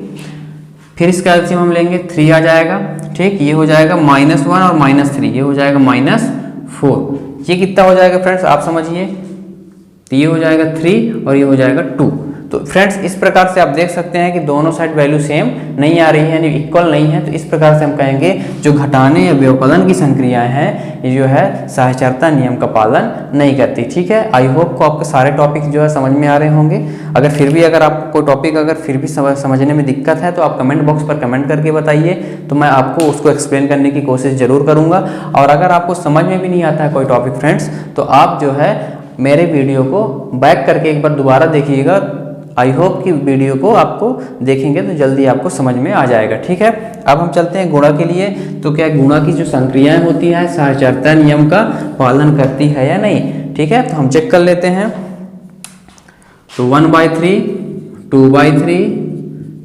फिर इसका एलसीएम हम लेंगे 3 आ जाएगा। ठीक, ये हो जाएगा -1 और -3, ये हो जाएगा -4। ये कितना हो जाएगा फ्रेंड्स आप समझिए, तो ये हो जाएगा 3 और ये हो जाएगा 2। तो फ्रेंड्स इस प्रकार से आप देख सकते हैं कि दोनों साइड वैल्यू सेम नहीं आ रही है, यानी इक्वल नहीं है। तो इस प्रकार से हम कहेंगे जो घटाने या व्यवकलन की संक्रियाएं हैं ये जो है साहचर्यता नियम का पालन नहीं करती। ठीक है, आई होप को आपके सारे टॉपिक जो है समझ में आ रहे होंगे। अगर फिर भी अगर आपको टॉपिक अगर फिर भी समझने में दिक्कत है तो आप कमेंट बॉक्स पर कमेंट करके बताइए, तो मैं आपको उसको एक्सप्लेन करने की कोशिश जरूर करूँगा। और अगर आपको समझ में भी नहीं आता है कोई टॉपिक फ्रेंड्स, तो आप जो है मेरे वीडियो को बैक करके एक बार दोबारा देखिएगा। आई होप कि वीडियो को आपको देखेंगे तो जल्दी आपको समझ में आ जाएगा। ठीक है, अब हम चलते हैं गुणा के लिए। तो क्या गुणा की जो संक्रियाएं होती है साहचर्यता नियम का पालन करती है या नहीं। ठीक है, तो हम चेक कर लेते हैं। तो 1/3 2/3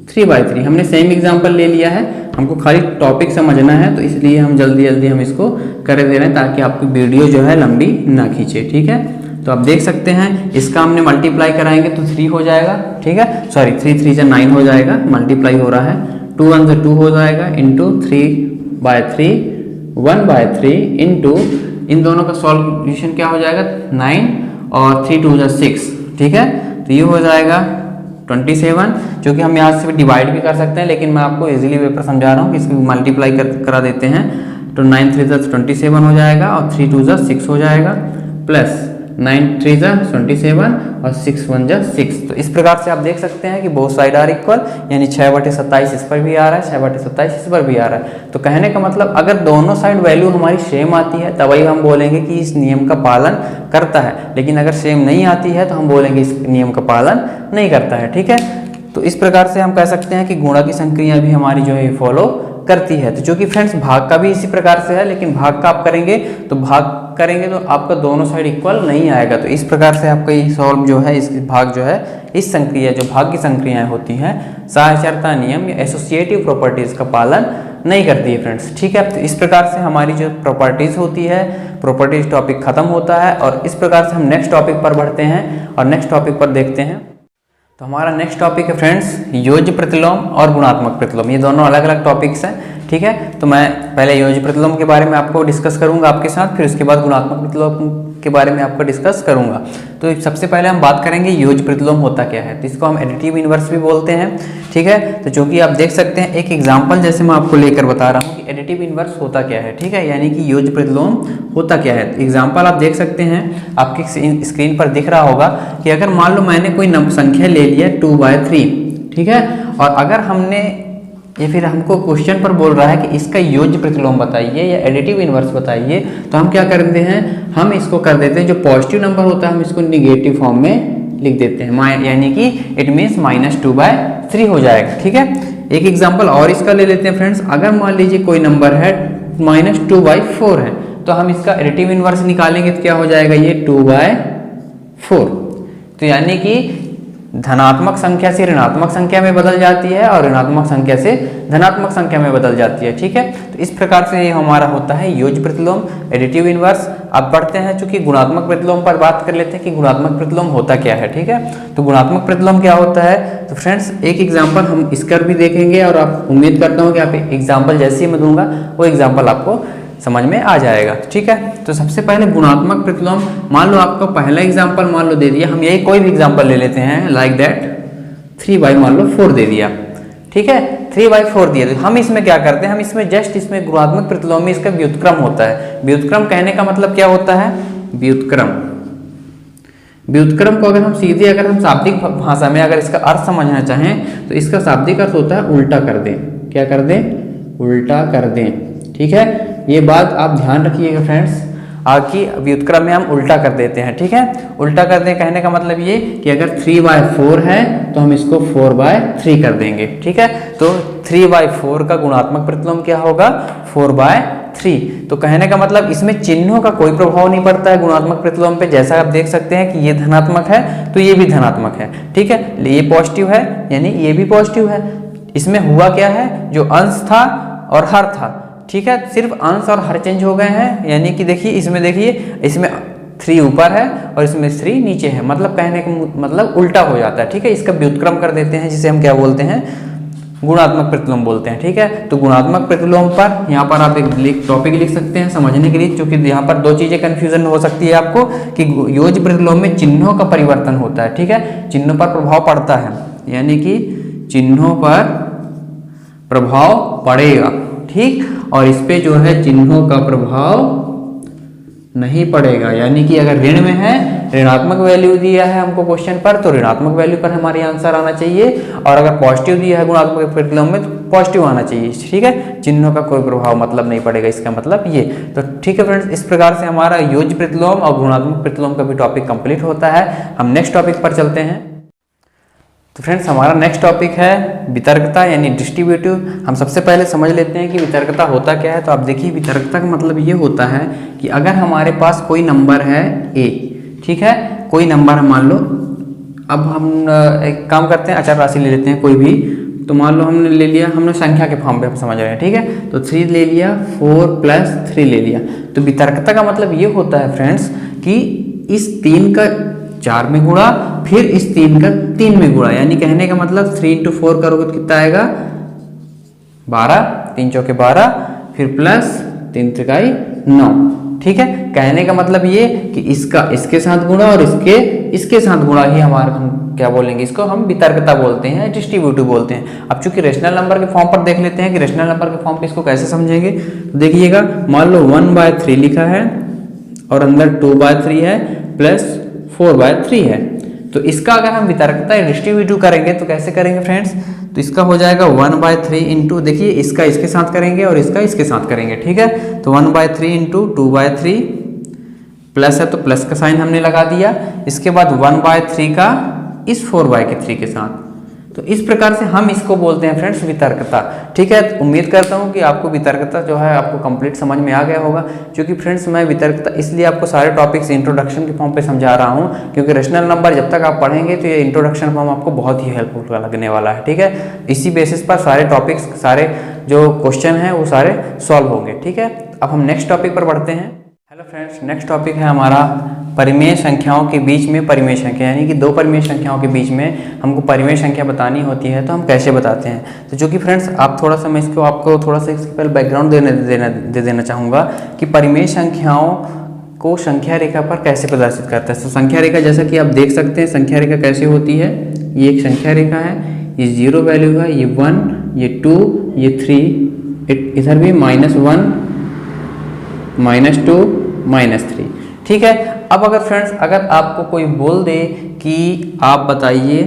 3/3। हमने सेम एग्जांपल ले लिया है, हमको खाली टॉपिक समझना है, तो इसलिए हम जल्दी जल्दी हम इसको कर दे रहे हैं ताकि आपकी वीडियो जो है लंबी ना खींचे। ठीक है, तो आप देख सकते हैं इसका हमने मल्टीप्लाई कराएंगे तो 3 हो जाएगा। ठीक है, सॉरी 3 3 9 हो जाएगा, मल्टीप्लाई हो रहा है, 2 1 2 हो जाएगा, इंटू 3/3 1/3 इंटू इन दोनों का सॉल्यूशन क्या हो जाएगा 9 और 3 2 6। ठीक है, तो ये हो जाएगा 27, जो कि हम यहाँ से डिवाइड भी कर सकते हैं, लेकिन मैं आपको इजीली वे पर समझा रहा हूँ कि इसको मल्टीप्लाई करा देते हैं। तो 9 3 27 हो जाएगा और 3 2 6 हो जाएगा, प्लस 9 3 27 और 6 1 6। तो इस प्रकार से आप देख सकते हैं कि बोथ साइड आर इक्वल, यानी 6/27 इस पर भी आ रहा है, 6/27 इस पर भी आ रहा है। तो कहने का मतलब अगर दोनों साइड वैल्यू हमारी सेम आती है तभी हम बोलेंगे कि इस नियम का पालन करता है, लेकिन अगर सेम नहीं आती है तो हम बोलेंगे इस नियम का पालन नहीं करता है। ठीक है, तो इस प्रकार से हम कह सकते हैं कि गुणा की संक्रिया भी हमारी जो है फॉलो करती है। तो जो कि फ्रेंड्स भाग का भी इसी प्रकार से है, लेकिन भाग का आप करेंगे तो आपका दोनों साइड इक्वल नहीं आएगा। तो इस प्रकार से आपका ये सॉल्व जो है, इस भाग जो है, इस संक्रिया जो भाग की संक्रियाएं होती हैं साहचर्यता नियम या एसोसिएटिव प्रॉपर्टीज का पालन नहीं करती है फ्रेंड्स। ठीक है, तो इस प्रकार से हमारी जो प्रॉपर्टीज होती है, प्रॉपर्टीज टॉपिक खत्म होता है और इस प्रकार से हम नेक्स्ट टॉपिक पर बढ़ते हैं और नेक्स्ट टॉपिक पर देखते हैं। तो हमारा नेक्स्ट टॉपिक है फ्रेंड्स योज्य प्रतिलोम और गुणात्मक प्रतिलोम। ये दोनों अलग अलग टॉपिक्स हैं। ठीक है, तो मैं पहले योज्य प्रतिलोम के बारे में आपको डिस्कस करूंगा आपके साथ, फिर उसके बाद गुणात्मक प्रतिलोम के बारे में आपको डिस्कस करूंगा। तो सबसे पहले हम बात करेंगे योज्य प्रतिलोम होता क्या है। तो इसको हम एडिटिव इनवर्स भी बोलते हैं। ठीक है, तो जो कि आप देख सकते हैं एक एग्जाम्पल जैसे मैं आपको लेकर बता रहा हूँ कि एडिटिव इनवर्स होता क्या है। ठीक है, यानी कि योज्य प्रतिलोम होता क्या है। तो एग्जाम्पल आप देख सकते हैं, आपकी स्क्रीन पर दिख रहा होगा कि अगर मान लो मैंने कोई संख्या ले लिया 2/3। ठीक है, और अगर हमने ये फिर हमको क्वेश्चन पर बोल रहा है कि इसका योज्य प्रतिलोम बताइए या एडिटिव इनवर्स बताइए, तो हम क्या करते हैं, हम इसको कर देते हैं जो पॉजिटिव नंबर होता है हम इसको निगेटिव फॉर्म में लिख देते हैं, यानी कि इट मीन्स -2/3 हो जाएगा। ठीक है, एक एग्जाम्पल और इसका ले लेते हैं फ्रेंड्स। अगर मान लीजिए कोई नंबर है -2/4 है, तो हम इसका एडिटिव इनवर्स निकालेंगे तो क्या हो जाएगा, ये 2/4। तो यानी कि धनात्मक संख्या से ऋणात्मक संख्या में बदल जाती है और ऋणात्मक संख्या से धनात्मक संख्या में बदल जाती है। ठीक है, तो इस प्रकार से ये हमारा होता है योज्य प्रतिलोम, एडिटिव इनवर्स। अब बढ़ते हैं, चूंकि गुणात्मक प्रतिलोम पर बात कर लेते हैं कि गुणात्मक प्रतिलोम होता क्या है। ठीक है, तो गुणात्मक प्रतिलोम क्या होता है, तो फ्रेंड्स एक एग्जाम्पल हम इसका भी देखेंगे और आप उम्मीद करता हूँ कि आप एग्जाम्पल जैसे ही मैं दूंगा वो एग्जाम्पल आपको समझ में आ जाएगा। ठीक है, तो सबसे पहले गुणात्मक प्रतिलोम, मान लो आपका पहला एग्जांपल मान लो दे दिया, हम यही कोई भी एग्जांपल ले लेते हैं, लाइक दैट 3/4 दे दिया। ठीक है, 3/4 दिया, तो हम इसमें क्या करते हैं, हम इसमें जस्ट इसमें गुणात्मक प्रतिलोम में इसका व्युत्क्रम होता है। व्युत्क्रम कहने का मतलब क्या होता है, व्युत्क्रम को अगर हम सीधे अगर हम शाब्दिक भाषा में अगर इसका अर्थ समझना चाहें तो इसका शाब्दिक अर्थ होता है उल्टा कर दें। क्या कर दें, उल्टा कर दें। ठीक है, ये बात आप ध्यान रखिएगा फ्रेंड्स, आकि व्युत्क्रम में हम उल्टा कर देते हैं। ठीक है, उल्टा कर दें कहने का मतलब ये कि अगर 3/4 है तो हम इसको 4/3 कर देंगे। ठीक है, तो 3/4 का गुणात्मक प्रतिलोम क्या होगा, 4/3। तो कहने का मतलब इसमें चिन्हों का कोई प्रभाव नहीं पड़ता है गुणात्मक प्रतिलोम पे। जैसा आप देख सकते हैं कि ये धनात्मक है तो ये भी धनात्मक है। ठीक है, ये पॉजिटिव है यानी ये भी पॉजिटिव है। इसमें हुआ क्या है, जो अंश था और हर था, ठीक है, सिर्फ अंश और हर चेंज हो गए हैं। यानी कि देखिए इसमें 3 ऊपर है और इसमें 3 नीचे है, मतलब कहने का मतलब उल्टा हो जाता है। ठीक है, इसका व्युत्क्रम कर देते हैं जिसे हम क्या बोलते हैं, गुणात्मक प्रतिलोम बोलते हैं। ठीक है, तो गुणात्मक प्रतिलोम पर यहाँ पर आप एक टॉपिक लिख सकते हैं समझने के लिए, क्योंकि यहाँ पर 2 चीजें कंफ्यूजन हो सकती है आपको कि योज्य प्रतिलोम में चिन्हों का परिवर्तन होता है। ठीक है, चिन्हों पर प्रभाव पड़ता है, यानी कि चिन्हों पर प्रभाव पड़ेगा। ठीक, और इस पे जो है चिन्हों का प्रभाव नहीं पड़ेगा, यानी कि अगर ऋण में है, ऋणात्मक वैल्यू दिया है हमको क्वेश्चन पर, तो ऋणात्मक वैल्यू पर हमारी आंसर आना चाहिए, और अगर पॉजिटिव दिया है गुणात्मक प्रतिलोम में तो पॉजिटिव आना चाहिए। ठीक है, चिन्हों का कोई प्रभाव मतलब नहीं पड़ेगा, इसका मतलब ये। तो ठीक है फ्रेंड्स, इस प्रकार से हमारा योज्य प्रतिलोम और गुणात्मक प्रतिलोम का भी टॉपिक कंप्लीट होता है। हम नेक्स्ट टॉपिक पर चलते हैं। तो फ्रेंड्स हमारा नेक्स्ट टॉपिक है वितर्कता यानी डिस्ट्रीब्यूटिव। हम सबसे पहले समझ लेते हैं कि वितर्कता होता क्या है। तो आप देखिए, वितर्कता का मतलब ये होता है कि अगर हमारे पास कोई नंबर है a, ठीक है, कोई नंबर मान लो, अब हम एक काम करते हैं, अचर राशि ले लेते हैं कोई भी, तो मान लो हमने ले लिया, हमने संख्या के फॉर्म पे हम समझ रहे हैं, ठीक है। तो 3 ले लिया, 4 प्लस 3 ले लिया। तो वितर्कता का मतलब ये होता है फ्रेंड्स कि इस 3 का 4 में गुणा, फिर इस 3 का 3 में गुणा, यानी कहने का मतलब 3 इंटू 4 करोगे तो कितना आएगा 12, 3 चौके 12, फिर प्लस 3 त्रिकाई 9, ठीक है। कहने का मतलब ये कि इसका इसके साथ गुणा और इसके साथ गुणा ही हमारा, हम क्या बोलेंगे इसको, हम वितर्कता बोलते हैं, डिस्ट्रीब्यूटिव बोलते हैं। अब चूंकि रेशनल नंबर के फॉर्म पर देख लेते हैं कि रेशनल नंबर के फॉर्म पे इसको कैसे समझेंगे। तो देखिएगा, मान लो 1/3 लिखा है और अंदर 2/3 है प्लस 4/3 है। तो इसका अगर हम वितर्कता या डिस्ट्रीब्यूटिव करेंगे तो कैसे करेंगे फ्रेंड्स, तो इसका हो जाएगा 1/3 इंटू, देखिए इसका इसके साथ करेंगे और इसका इसके साथ करेंगे, ठीक है। तो 1/3 इंटू 2/3 प्लस है तो प्लस का साइन हमने लगा दिया, इसके बाद 1/3 का इस 4/3 के साथ। तो इस प्रकार से हम इसको बोलते हैं फ्रेंड्स वितर्कता, ठीक है। उम्मीद करता हूँ कि आपको वितर्कता जो है आपको कंप्लीट समझ में आ गया होगा। क्योंकि फ्रेंड्स मैं वितर्कता इसलिए आपको सारे टॉपिक्स इंट्रोडक्शन के फॉर्म पे समझा रहा हूँ, क्योंकि रेशनल नंबर जब तक आप पढ़ेंगे तो ये इंट्रोडक्शन फॉर्म आपको बहुत ही हेल्पफुल लगने वाला है, ठीक है। इसी बेसिस पर सारे टॉपिक्स, सारे जो क्वेश्चन हैं वो सारे सॉल्व होंगे, ठीक है। अब हम नेक्स्ट टॉपिक पर बढ़ते हैं। हेलो फ्रेंड्स, नेक्स्ट टॉपिक है हमारा परिमेय संख्याओं के बीच में परिमेय संख्या, यानी कि दो परिमेय संख्याओं के बीच में हमको परिमेय संख्या बतानी होती है तो हम कैसे बताते हैं। तो जो कि फ्रेंड्स आप थोड़ा सा, मैं इसको आपको थोड़ा सा इसके पहले बैकग्राउंड दे देना चाहूँगा कि परिमेय संख्याओं को संख्या रेखा पर कैसे प्रदर्शित करता है। तो संख्या रेखा जैसा कि आप देख सकते हैं, संख्या रेखा कैसे होती है, ये एक संख्या रेखा है, ये 0 वैल्यू है, ये 1, ये 2, ये 3, इधर भी -1, -2, -3, ठीक है। अब अगर फ्रेंड्स अगर आपको कोई बोल दे कि आप बताइए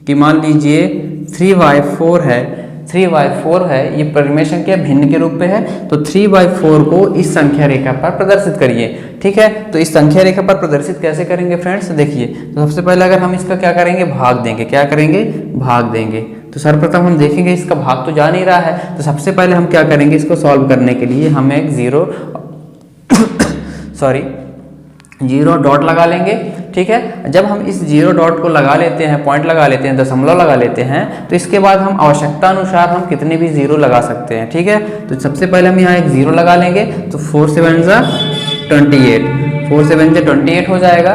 कि मान लीजिए 3/4 है, 3/4 है, ये परिमेय संख्या भिन्न के रूप में है, तो 3/4 को इस संख्या रेखा पर प्रदर्शित करिए, ठीक है। तो इस संख्या रेखा पर प्रदर्शित कैसे करेंगे फ्रेंड्स, देखिए। तो सबसे पहले अगर हम इसका क्या करेंगे, भाग देंगे, क्या करेंगे, भाग देंगे। तो सर्वप्रथम हम देखेंगे इसका भाग तो जा नहीं रहा है, तो सबसे पहले हम क्या करेंगे, इसको सॉल्व करने के लिए हम एक 0 डॉट लगा लेंगे, ठीक है। जब हम इस 0 डॉट को लगा लेते हैं, पॉइंट लगा लेते हैं, दशमलव लगा लेते हैं, तो इसके बाद हम आवश्यकता अनुसार हम कितने भी 0 लगा सकते हैं, ठीक है। तो सबसे पहले हम यहाँ एक 0 लगा लेंगे, तो 4 7 जा 28, 4 7 जा 28 हो जाएगा,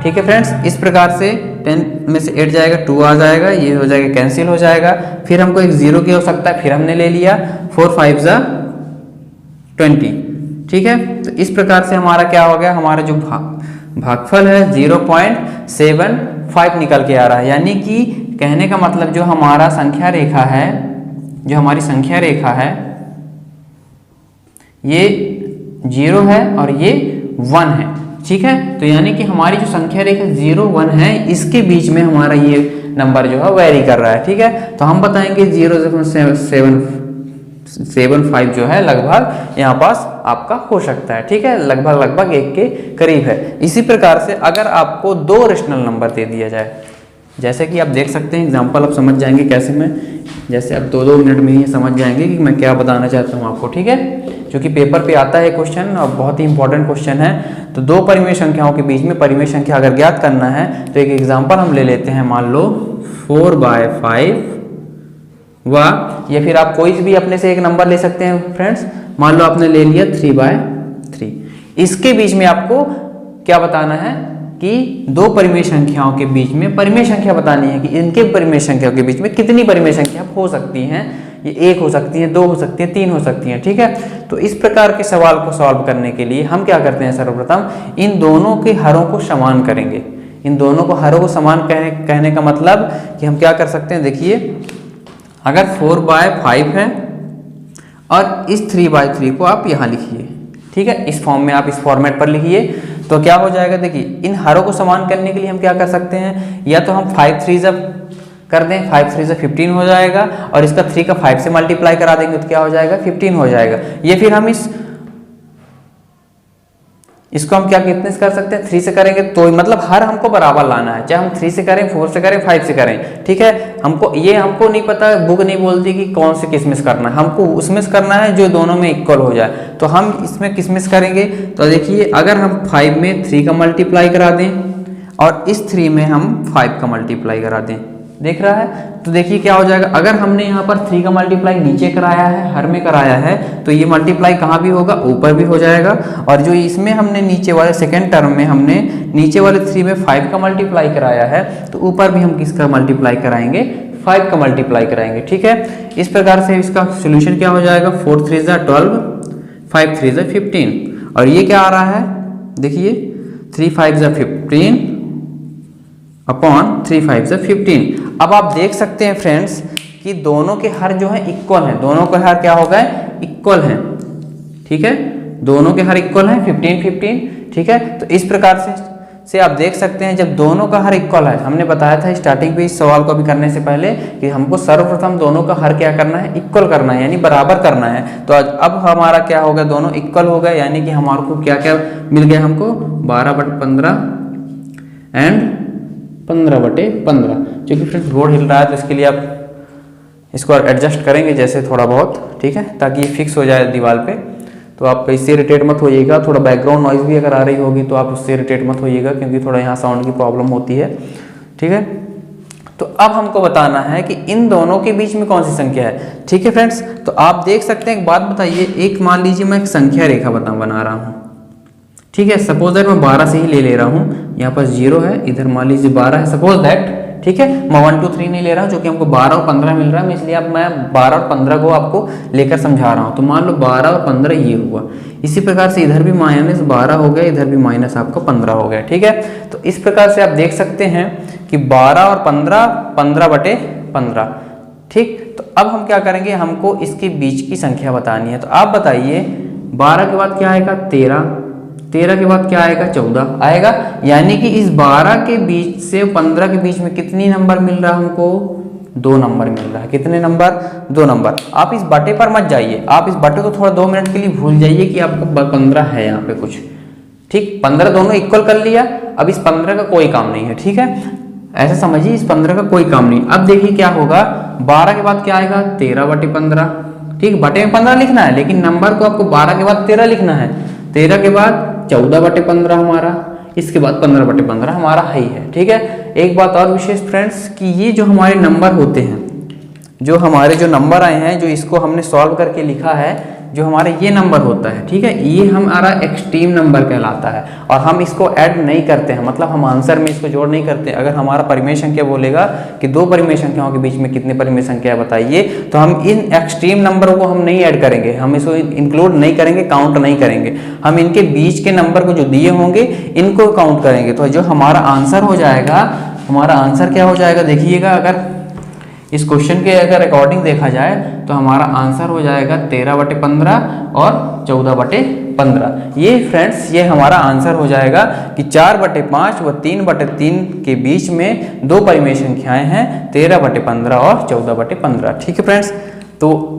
ठीक है फ्रेंड्स। इस प्रकार से 10 में से 8 जाएगा, 2 आ जाएगा, ये हो जाएगा, कैंसिल हो जाएगा। फिर हमको एक 0 की आवश्यकता है, फिर हमने ले लिया 4 5 जा 20, ठीक है। तो इस प्रकार से हमारा क्या हो गया, हमारा जो भागफल है 0.75 निकल के आ रहा है। यानी कि कहने का मतलब जो हमारा संख्या रेखा है, जो हमारी संख्या रेखा है, ये 0 है और ये 1 है, ठीक है। तो यानी कि हमारी जो संख्या रेखा 0 1 है, इसके बीच में हमारा ये नंबर जो है वेरी कर रहा है, ठीक है। तो हम बताएंगे 0.75 जो है लगभग यहाँ पास आपका हो सकता है, ठीक है, लगभग 1 के करीब है। इसी प्रकार से अगर आपको 2 रेशनल नंबर दे दिया जाए, जैसे कि आप देख सकते हैं एग्जांपल, आप समझ जाएंगे कैसे मैं, जैसे आप 2-2 मिनट में ही समझ जाएंगे कि मैं क्या बताना चाहता हूँ आपको, ठीक है। क्योंकि पेपर पे आता है क्वेश्चन और बहुत ही इंपॉर्टेंट क्वेश्चन है। तो 2 परिमेय संख्याओं के बीच में परिमेय संख्या अगर ज्ञात करना है तो एक एग्जाम्पल हम ले लेते हैं, मान लो 4/5 या फिर आप कोई भी अपने से एक नंबर ले सकते हैं फ्रेंड्स। मान लो आपने ले लिया 3/3, इसके बीच में आपको क्या बताना है कि 2 परिमेय संख्याओं के बीच में परिमेय संख्या बतानी है कि इनके परिमेय संख्याओं के बीच में कितनी परिमेय संख्या हो सकती हैं। ये 1 हो सकती है, 2 हो सकती है, 3 हो सकती है, ठीक है। तो इस प्रकार के सवाल को सॉल्व करने के लिए हम क्या करते हैं, सर्वप्रथम इन दोनों के हरों को समान करेंगे। इन दोनों को हरों को समान कहने का मतलब कि हम क्या कर सकते हैं, देखिए अगर 4/5 है और इस 3/3 को आप यहाँ लिखिए, ठीक है, इस फॉर्म में आप इस फॉर्मेट पर लिखिए, तो क्या हो जाएगा, देखिए इन हरों को समान करने के लिए हम क्या कर सकते हैं, या तो हम 5 3 जब कर दें, 5 3 से 15 हो जाएगा और इसका 3 का 5 से मल्टीप्लाई करा देंगे तो क्या हो जाएगा, 15 हो जाएगा। ये फिर हम इसको हम क्या कितने से कर सकते हैं, 3 से करेंगे, तो मतलब हर हमको बराबर लाना है, चाहे हम 3 से करें, 4 से करें, 5 से करें, ठीक है। हमको नहीं पता, बुक नहीं बोलती कि कौन से किसमिस करना है, हमको उसमें से करना है जो दोनों में इक्वल हो जाए। तो हम इसमें किसमिस करेंगे, तो देखिए अगर हम 5 में 3 का मल्टीप्लाई करा दें और इस 3 में हम 5 का मल्टीप्लाई करा दें, देख रहा है। तो देखिए क्या हो जाएगा, अगर हमने यहाँ पर 3 का मल्टीप्लाई नीचे कराया है, हर में कराया है, तो ये मल्टीप्लाई कहाँ भी होगा, ऊपर भी हो जाएगा। और जो इसमें हमने नीचे वाले सेकेंड टर्म में हमने नीचे वाले 3 में 5 का मल्टीप्लाई कराया है, तो ऊपर भी हम किसका मल्टीप्लाई कराएंगे, 5 का मल्टीप्लाई कराएंगे। ठीक है, इस प्रकार से इसका सोल्यूशन क्या हो जाएगा, 4 3 = 12, 5 3 = 15। और ये क्या आ रहा है, देखिए 3 5 = 15 अपॉन 3 5 = 15। अब आप देख सकते हैं फ्रेंड्स कि दोनों के हर जो है इक्वल है, दोनों के हर क्या हो गए, इक्वल है। ठीक है, दोनों के हर इक्वल है, 15 15। ठीक है, तो इस प्रकार से आप देख सकते हैं जब दोनों का हर इक्वल है, हमने बताया था स्टार्टिंग पे इस सवाल को अभी करने से पहले कि हमको सर्वप्रथम दोनों का हर क्या करना है, इक्वल करना है, यानी बराबर करना है। तो अब हमारा क्या हो गया, दोनों इक्वल हो गए, यानी कि हमारे को क्या क्या मिल गया, हमको 12/15 एंड 15/15। क्योंकि फ्रेंड्स बोर्ड हिल रहा है तो इसके लिए आप इसको एडजस्ट करेंगे जैसे थोड़ा बहुत, ठीक है, ताकि ये फिक्स हो जाए दीवार पे। तो आप इससे इरिटेट मत होइएगा, थोड़ा बैकग्राउंड नॉइज भी अगर आ रही होगी तो आप उससे इरिटेट मत होइएगा, क्योंकि थोड़ा यहाँ साउंड की प्रॉब्लम होती है। ठीक है, तो अब हमको बताना है कि इन दोनों के बीच में कौन सी संख्या है। ठीक है फ्रेंड्स, तो आप देख सकते हैं, एक बात बताइए, एक मान लीजिए मैं एक संख्या रेखा बना रहा हूँ। ठीक है, सपोज दैट मैं 12 से ही ले रहा हूँ, यहाँ पर 0 है, इधर मान लीजिए 12 है, सपोज दैट। ठीक है, मैं 1 2 3 नहीं ले रहा हूँ, जो कि हमको 12 और 15 मिल रहा है, इसलिए अब मैं 12 और 15 को आपको लेकर समझा रहा हूँ। तो मान लो 12 और 15 ये हुआ, इसी प्रकार से इधर भी -12 हो गया, इधर भी माइनस आपको 15 हो गया। ठीक है, तो इस प्रकार से आप देख सकते हैं कि 12 और 15 15/15। ठीक, तो अब हम क्या करेंगे, हमको इसके बीच की संख्या बतानी है। तो आप बताइए 12 के बाद क्या आएगा, 13 के बाद क्या आएगा, 14 आएगा। यानी कि इस 12 के बीच से 15 के बीच में कितनी नंबर मिल रहा है हमको, 2 नंबर मिल रहा है। कितने नंबर, 2 नंबर। आप इस बटे पर मत जाइए, आप इस बटे को थोड़ा 2 मिनट के लिए भूल जाइए कि आपको 15 है यहाँ पे कुछ। ठीक, 15 दोनों इक्वल कर लिया, अब इस 15 का कोई काम नहीं है। ठीक है, ऐसा समझिए, इस 15 का कोई काम नहीं। अब देखिए क्या होगा, 12 के बाद क्या आएगा, 13/15। ठीक, बटे में 15 लिखना है, लेकिन नंबर को आपको 12 के बाद 13 लिखना है। 13 के बाद 14/15 हमारा, इसके बाद 15/15 हमारा है ही है। ठीक है, एक बात और विशेष फ्रेंड्स कि ये जो हमारे नंबर होते हैं, जो हमारे जो नंबर आए हैं, जो इसको हमने सॉल्व करके लिखा है, जो हमारे ये नंबर होता है, ठीक है, ये हमारा एक्सट्रीम नंबर कहलाता है। और हम इसको ऐड नहीं करते हैं, मतलब हम आंसर में इसको जोड़ नहीं करते। अगर हमारा परिमेय संख्या बोलेगा कि 2 परिमेय संख्याओं के बीच में कितने परिमेय संख्या बताइए, तो हम इन एक्सट्रीम नंबरों को हम नहीं ऐड करेंगे, हम इसको इंक्लूड नहीं करेंगे, काउंट नहीं करेंगे। हम इनके बीच के नंबर को जो दिए होंगे इनको काउंट करेंगे। तो जो हमारा आंसर हो जाएगा, हमारा आंसर क्या हो जाएगा, देखिएगा, अगर इस क्वेश्चन के अगर अकॉर्डिंग देखा जाए तो हमारा आंसर हो जाएगा 13/15 और 14/15। ये फ्रेंड्स, ये हमारा आंसर हो जाएगा कि 4/5 व 3/3 के बीच में 2 परिमेय संख्याएं हैं, 13/15 और 14/15। ठीक है फ्रेंड्स, तो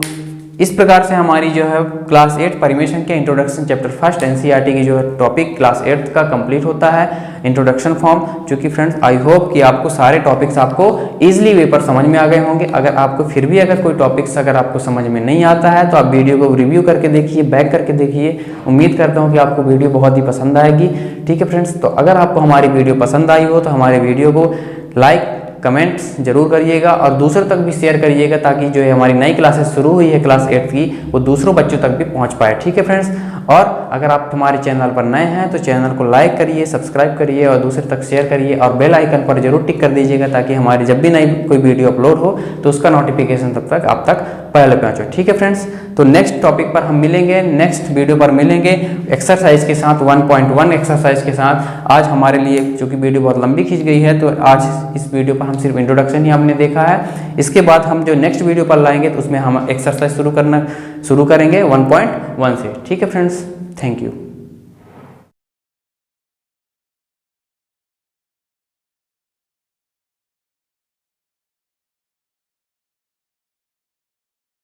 इस प्रकार से हमारी जो है क्लास 8 परिमेय संख्या इंट्रोडक्शन चैप्टर 1 एनसीईआरटी की जो है टॉपिक क्लास 8 का कंप्लीट होता है, इंट्रोडक्शन फॉर्म। जो कि फ्रेंड्स आई होप कि आपको सारे टॉपिक्स आपको इजीली वे पर समझ में आ गए होंगे। अगर आपको फिर भी अगर कोई टॉपिक्स अगर आपको समझ में नहीं आता है तो आप वीडियो को रिव्यू करके देखिए, बैक करके देखिए। उम्मीद करता हूँ कि आपको वीडियो बहुत ही पसंद आएगी। ठीक है फ्रेंड्स, तो अगर आपको हमारी वीडियो पसंद आई हो तो हमारे वीडियो को लाइक कमेंट्स जरूर करिएगा और दूसरों तक भी शेयर करिएगा, ताकि जो है हमारी नई क्लासेस शुरू हुई है क्लास 8 की, वो दूसरों बच्चों तक भी पहुंच पाए। ठीक है फ्रेंड्स, और अगर आप हमारे चैनल पर नए हैं तो चैनल को लाइक करिए, सब्सक्राइब करिए और दूसरे तक शेयर करिए और बेल आइकन पर जरूर टिक कर दीजिएगा, ताकि हमारी जब भी नई कोई वीडियो अपलोड हो तो उसका नोटिफिकेशन तब तक आप तक पहले पहुंचे। ठीक है फ्रेंड्स, तो नेक्स्ट टॉपिक पर हम मिलेंगे, नेक्स्ट वीडियो पर मिलेंगे एक्सरसाइज के साथ, 1.1 एक्सरसाइज के साथ। आज हमारे लिए चूँकि वीडियो बहुत लंबी खींच गई है, तो आज इस वीडियो पर हम सिर्फ इंट्रोडक्शन ही हमने देखा है। इसके बाद हम जो नेक्स्ट वीडियो पर लाएंगे तो उसमें हम एक्सरसाइज शुरू करेंगे 1.1 से। ठीक है फ्रेंड्स, थैंक यू।